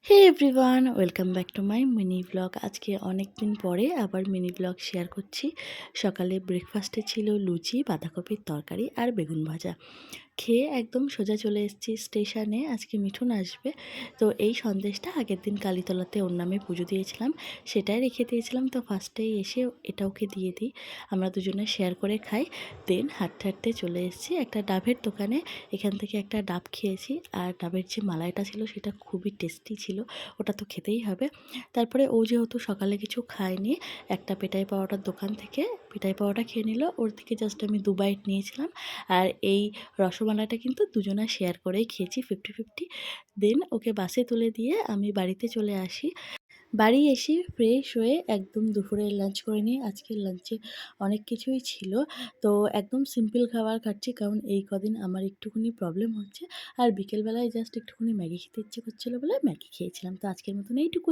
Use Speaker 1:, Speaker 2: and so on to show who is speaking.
Speaker 1: Hey everyone, welcome back to my mini blog. আজকে অনেক দিন পরে আবার মিনি ব্লগ শেয়ার করছি। সকালে ব্রেকফাস্টে ছিল লুচি, বাঁধাকপির তরকারি আর বেগুন ভাজা। খেয়ে একদম সোজা চলে এসেছি স্টেশনে। আজকে মিঠুন আসবে, তো এই সন্দেশটা আগের দিন কালীতলাতে ওর নামে পুজো দিয়েছিলাম, সেটাই রেখে দিয়েছিলাম। তো ফার্স্টেই এসে এটা ওকে দিয়ে দিই, আমরা দুজনে শেয়ার করে খাই। দেন হাঁটতে হাঁটতে চলে এসেছি একটা ডাবের দোকানে। এখান থেকে একটা ডাব খেয়েছি, আর ডাবের যে মালাইটা ছিল সেটা খুবই টেস্টি ছিল, ওটা তো খেতেই হবে। তারপরে ও যেহেতু সকালে কিছু খায়নি, একটা পেটাই পাওয়াটার দোকান থেকে পেটাই পাওয়াটা খেয়ে নিল। ওর থেকে জাস্ট আমি 2 বাইট নিয়েছিলাম। আর এই রসমালাইটা কিন্তু দুজনা শেয়ার করেই খেয়েছি 50-50। দেন ওকে বাসে তুলে দিয়ে আমি বাড়িতে চলে আসি। বাড়ি এসে ফ্রেশ হয়ে একদম দুপুরের লাঞ্চ করে নিই। আজকের লাঞ্চে অনেক কিছুই ছিল, তো একদম সিম্পল খাবার খাচ্ছি, কারণ এই কদিন আমার একটুখানি প্রবলেম হচ্ছে। আর বিকেলবেলায় জাস্ট একটুখানি ম্যাগি খেতে ইচ্ছে করছিলো বলে ম্যাগি খেয়েছিলাম। তো আজকের মতন এইটুকুই।